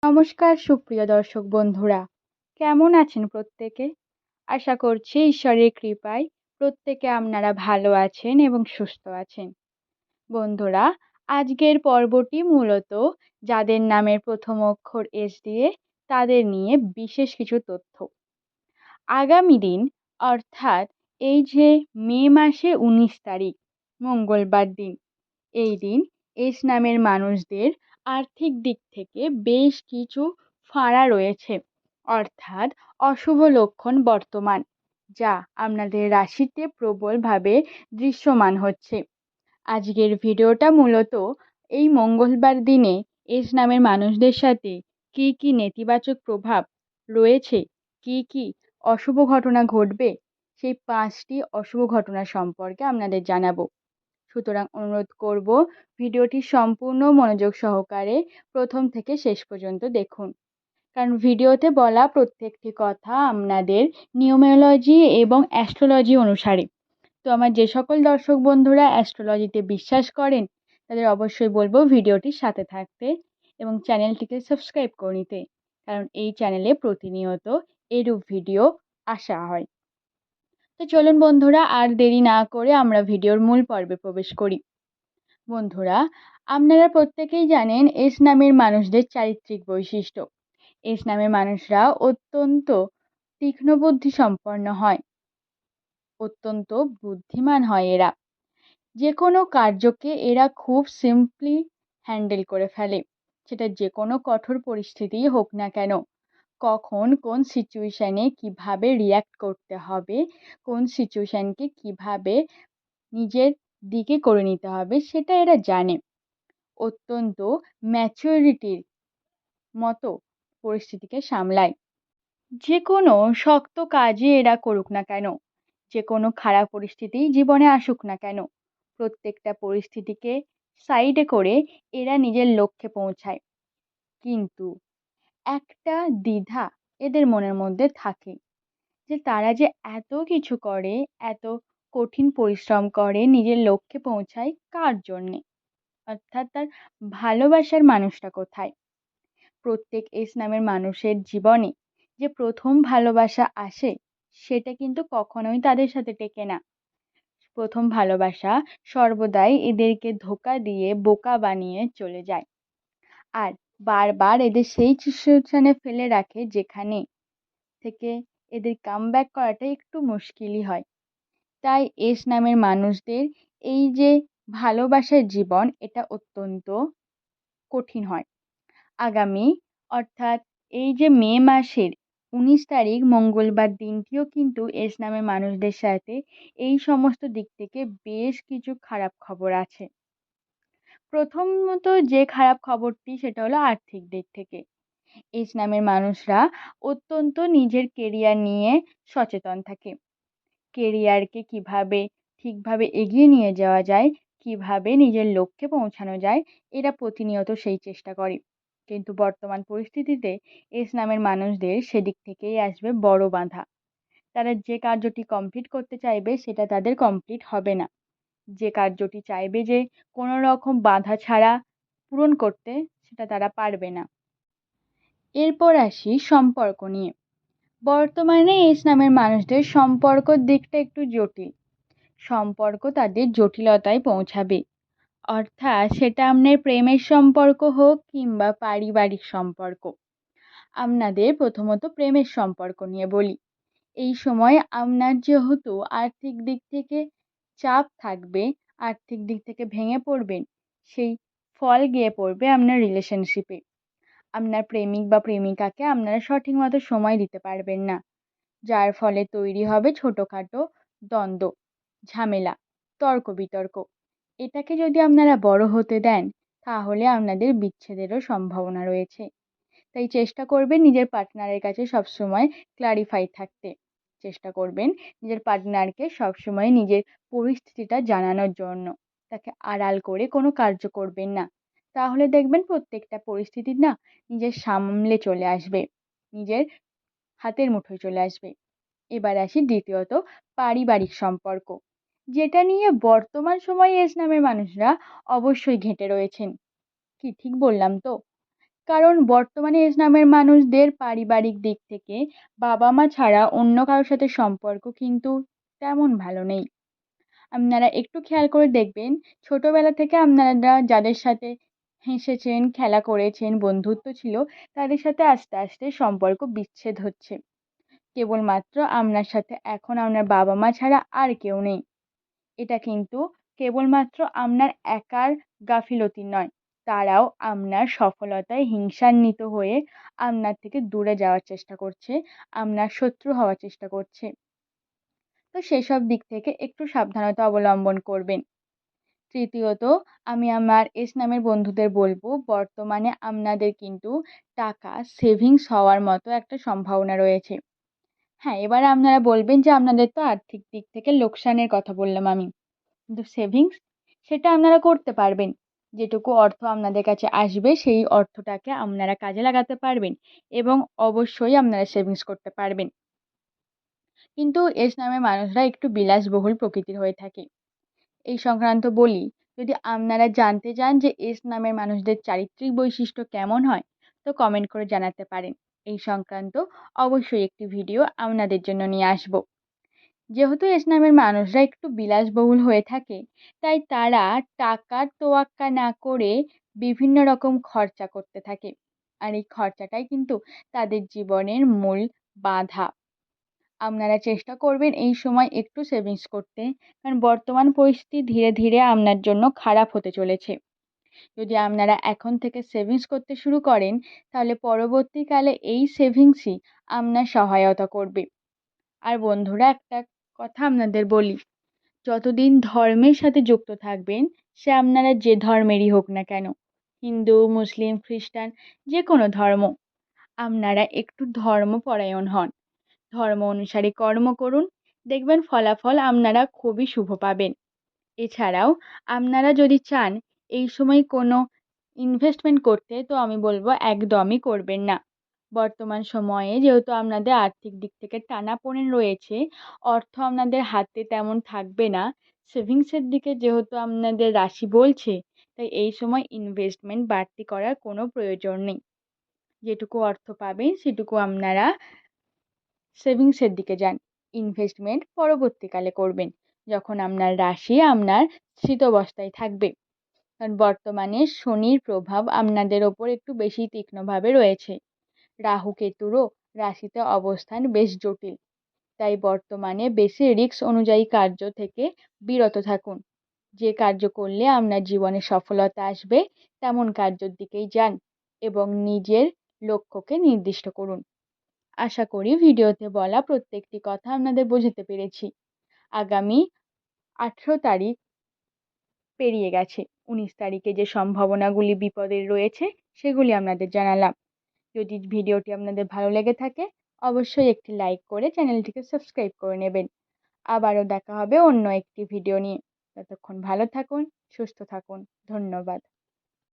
নমস্কার সুপ্রিয় দর্শক বন্ধুরা, কেমন আছেন প্রত্যেকে? আশা করছি ঈশ্বরের কৃপায় প্রত্যেকে আপনারা ভালো আছেন এবং সুস্থ আছেন। বন্ধুরা, আজকের পর্বটি মূলত যাদের নামের প্রথম অক্ষর এস দিয়ে তাদের নিয়ে বিশেষ কিছু তথ্য। আগামী দিন অর্থাৎ এই যে মে মাসে ১৯ তারিখ মঙ্গলবার দিন, এই দিন এস নামের মানুষদের আর্থিক দিক থেকে বেশ কিছু ফাঁড়া রয়েছে, অর্থাৎ অশুভ লক্ষণ বর্তমান, যা আপনাদের রাশিতে প্রবলভাবে দৃশ্যমান হচ্ছে। আজকের ভিডিওটা মূলত এই মঙ্গলবার দিনে এস নামের মানুষদের সাথে কী কী নেতিবাচক প্রভাব রয়েছে, কী কী অশুভ ঘটনা ঘটবে, সেই ৫টি অশুভ ঘটনা সম্পর্কে আপনাদের জানাবো। সুতরাং অনুরোধ করব ভিডিওটি সম্পূর্ণ মনোযোগ সহকারে প্রথম থেকে শেষ পর্যন্ত দেখুন, কারণ ভিডিওতে বলা প্রত্যেকটি কথা আপনাদের নিউমেরোলজি এবং অ্যাস্ট্রোলজি অনুসারে। তো আমার যে সকল দর্শক বন্ধুরা অ্যাস্ট্রোলজিতে বিশ্বাস করেন তাদের অবশ্যই বলবো ভিডিওটির সাথে থাকতে এবং চ্যানেলটিকে সাবস্ক্রাইব করে নিতে, কারণ এই চ্যানেলে প্রতিনিয়ত এরূপ ভিডিও আসা হয়। তো চলুন বন্ধুরা, আর দেরি না করে আমরা ভিডিওর মূল পর্বে প্রবেশ করি। বন্ধুরা, আপনারা প্রত্যেকেই জানেন এস নামের মানুষদের চারিত্রিক বৈশিষ্ট্য। এস নামের মানুষরা অত্যন্ত তীক্ষ্ণ বুদ্ধি সম্পন্ন হয়, অত্যন্ত বুদ্ধিমান হয় এরা। যে কোনো কার্যকে এরা খুব সিম্পলি হ্যান্ডেল করে ফেলে, সেটা যে কোনো কঠোর পরিস্থিতিই হোক না কেন। কখন কোন সিচুয়েশানে কিভাবে রিয়্যাক্ট করতে হবে, কোন সিচুয়েশানকে কিভাবে নিজের দিকে করে নিতে হবে, সেটা এরা জানে। অত্যন্ত ম্যাচুরিটির মতো পরিস্থিতিকে সামলায়। যে কোনো শক্ত কাজই এরা করুক না কেন, যে কোনো খারাপ পরিস্থিতিই জীবনে আসুক না কেন, প্রত্যেকটা পরিস্থিতিকে সাইডে করে এরা নিজের লক্ষ্যে পৌঁছায়। কিন্তু একটা দ্বিধা এদের মনের মধ্যে থাকে, যে তারা যে এত কিছু করে, এত কঠিন পরিশ্রম করে নিজের লক্ষ্যে পৌঁছায় কার জন্যে, অর্থাৎ তার ভালোবাসার মানুষটা কোথায়। প্রত্যেক এস নামের মানুষের জীবনে যে প্রথম ভালোবাসা আসে, সেটা কিন্তু কখনোই তাদের সাথে টেকে না। প্রথম ভালোবাসা সর্বদাই এদেরকে ধোঁকা দিয়ে বোকা বানিয়ে চলে যায়, আর বারবার এদের সেই সিচুয়েশনে ফেলে রাখে যেখানে থেকে এদের কামব্যাক করাটা একটু মুশকিলই হয়। তাই এস নামের মানুষদের এই যে ভালোবাসার জীবন, এটা অত্যন্ত কঠিন হয়। আগামী অর্থাৎ এই যে মে মাসের ১৯ তারিখ মঙ্গলবার দিনটিও কিন্তু এস নামের মানুষদের সাথে এই সমস্ত দিক থেকে বেশ কিছু খারাপ খবর আছে। প্রথমত যে খারাপ খবরটি, সেটা হলো আর্থিক দিক থেকে। এস নামের মানুষরা অত্যন্ত নিজের কেরিয়ার নিয়ে সচেতন থাকে। কেরিয়ারকে কিভাবে ঠিকভাবে এগিয়ে নিয়ে যাওয়া যায়, কিভাবে নিজের লক্ষ্যে পৌঁছানো যায়, এরা প্রতিনিয়ত সেই চেষ্টা করে। কিন্তু বর্তমান পরিস্থিতিতে এস নামের মানুষদের সেদিক থেকেই আসবে বড় বাধা। তারা যে কার্যটি কমপ্লিট করতে চাইবে সেটা তাদের কমপ্লিট হবে না। যে কার্যটি চাইবে যে কোনো রকম বাধা ছাড়া পূরণ করতে, সেটা তারা পারবে না। এরপর আসি সম্পর্ক নিয়ে। বর্তমানে এস নামের মানুষদের সম্পর্কর দিকটা একটু জটিল। সম্পর্ক তাদের জটিলতায় পৌঁছাবে, অর্থাৎ সেটা আপনার প্রেমের সম্পর্ক হোক কিংবা পারিবারিক সম্পর্ক। আপনাদের প্রথমত প্রেমের সম্পর্ক নিয়ে বলি। এই সময় আপনার যেহেতু আর্থিক দিক থেকে চাপ থাকবে, আর্থিক দিক থেকে ভেঙে পড়বেন, সেই ফল গিয়ে পড়বে আপনার রিলেশনশিপে। আপনার প্রেমিক বা প্রেমিকাকে আপনারা সঠিক মতো সময় দিতে পারবেন না, যার ফলে তৈরি হবে ছোটোখাটো দ্বন্দ্ব, ঝামেলা, তর্ক বিতর্ক। এটাকে যদি আপনারা বড় হতে দেন, তাহলে আপনাদের বিচ্ছেদেরও সম্ভাবনা রয়েছে। তাই চেষ্টা করবেন নিজের পার্টনারের কাছে সবসময় ক্লারিফাই থাকতে। চেষ্টা করবেন নিজের পার্টনারকে সবসময় নিজের পরিস্থিতিটা জানানোর জন্য। তাকে আড়াল করে কোনো কার্য করবেন না, তাহলে দেখবেন প্রত্যেকটা পরিস্থিতি না নিজের সামলে চলে আসবে, নিজের হাতের মুঠোয় চলে আসবে। এবার আসি দ্বিতীয়ত পারিবারিক সম্পর্ক, যেটা নিয়ে বর্তমান সময়ে এস নামের মানুষরা অবশ্যই ঘেঁটে রয়েছেন। কি ঠিক বললাম তো? কারণ বর্তমানে এস নামের মানুষদের পারিবারিক দিক থেকে বাবা মা ছাড়া অন্য কারোর সাথে সম্পর্ক কিন্তু তেমন ভালো নেই। আপনারা একটু খেয়াল করে দেখবেন, ছোটবেলা থেকে আপনারা যাদের সাথে হেসেছেন, খেলা করেছেন, বন্ধুত্ব ছিল, তাদের সাথে আস্তে আস্তে সম্পর্ক বিচ্ছেদ হচ্ছে। কেবলমাত্র আপনার সাথে এখন আপনার বাবা মা ছাড়া আর কেউ নেই। এটা কিন্তু কেবলমাত্র আপনার একার গাফিলতি নয়, তারাও আপনার সফলতায় হিংসান্বিত হয়ে আপনার থেকে দূরে যাওয়ার চেষ্টা করছে, আপনার শত্রু হওয়ার চেষ্টা করছে। তো সেসব দিক থেকে একটু সাবধানতা অবলম্বন করবেন। তৃতীয়ত, আমি আমার এস নামের বন্ধুদের বলবো, বর্তমানে আপনাদের কিন্তু টাকা সেভিংস হওয়ার মতো একটা সম্ভাবনা রয়েছে। হ্যাঁ, এবার আপনারা বলবেন যে আপনাদের তো আর্থিক দিক থেকে লোকসানের কথা বললাম আমি, কিন্তু সেভিংস সেটা আপনারা করতে পারবেন। যেটুকু অর্থ আপনাদের কাছে আসবে সেই অর্থটাকে আপনারা কাজে লাগাতে পারবেন এবং অবশ্যই আপনারা সেভিংস করতে পারবেন। কিন্তু এস নামের মানুষরা একটু বিলাসবহুল প্রকৃতির হয়ে থাকে। এই সংক্রান্ত বলি, যদি আপনারা জানতে চান যে এস নামের মানুষদের চারিত্রিক বৈশিষ্ট্য কেমন হয়, তো কমেন্ট করে জানাতে পারেন। এই সংক্রান্ত অবশ্যই একটি ভিডিও আপনাদের জন্য নিয়ে আসব। যেহেতু এস নামের মানুষরা একটু বিলাসবহুল হয়ে থাকে, তাই তারা টাকার তোয়াক্কা না করে বিভিন্ন রকম খরচা করতে থাকে। আর এই খরচাটাই কিন্তু তাদের জীবনের মূল বাধা। আপনারা চেষ্টা করবেন এই সময় একটু সেভিংস করতে, কারণ বর্তমান পরিস্থিতি ধীরে ধীরে আপনার জন্য খারাপ হতে চলেছে। যদি আপনারা এখন থেকে সেভিংস করতে শুরু করেন, তাহলে পরবর্তীকালে এই সেভিংসই আপনার সহায়তা করবে। আর বন্ধুরা, একটা কথা আপনাদের বলি, যতদিন ধর্মের সাথে যুক্ত থাকবেন, সে আপনারা যে ধর্মেরই হোক না কেন, হিন্দু, মুসলিম, খ্রিস্টান, যে কোনো ধর্ম, আপনারা একটু ধর্মপরায়ণ হন, ধর্ম অনুসারে কর্ম করুন, দেখবেন ফলাফল আপনারা খুবই শুভ পাবেন। এছাড়াও আপনারা যদি চান এই সময় কোনো ইনভেস্টমেন্ট করতে, তো আমি বলবো একদমই করবেন না। বর্তমান সময়ে যেহেতু আপনাদের আর্থিক দিক থেকে টানাপোড়েন রয়েছে, অর্থ আপনাদের হাতে তেমন থাকবে না, সেভিংসের দিকে যেহেতু আপনাদের রাশি বলছে, তাই এই সময় ইনভেস্টমেন্ট বাড়তি করার কোনো প্রয়োজন নেই। যেটুকু অর্থ পাবেন সেটুকু আপনারা সেভিংসের দিকে যান। ইনভেস্টমেন্ট পরবর্তীকালে করবেন, যখন আপনার রাশি আপনার স্থিতাবস্থায় থাকবে। কারণ বর্তমানে শনির প্রভাব আপনাদের ওপর একটু বেশি তীক্ষ্ণভাবে রয়েছে। রাহু কেতুরও রাশিতে অবস্থান বেশ জটিল। তাই বর্তমানে বেশি রিস্ক অনুযায়ী কার্য থেকে বিরত থাকুন। যে কার্য করলে আপনার জীবনে সফলতা আসবে, তেমন কার্যের দিকেই যান এবং নিজের লক্ষ্যকে নির্দিষ্ট করুন। আশা করি ভিডিওতে বলা প্রত্যেকটি কথা আপনাদের বোঝাতে পেরেছি। আগামী 18 তারিখ পেরিয়ে গেছে, 19 তারিখে যে সম্ভাবনাগুলি বিপদের রয়েছে সেগুলি আপনাদের জানালাম। যদি ভিডিওটি আপনাদের ভালো লেগে থাকে, অবশ্যই একটি লাইক করে চ্যানেলটিকে সাবস্ক্রাইব করে নেবেন। আবারও দেখা হবে অন্য একটি ভিডিও নিয়ে। ততক্ষণ ভালো থাকুন, সুস্থ থাকুন। ধন্যবাদ।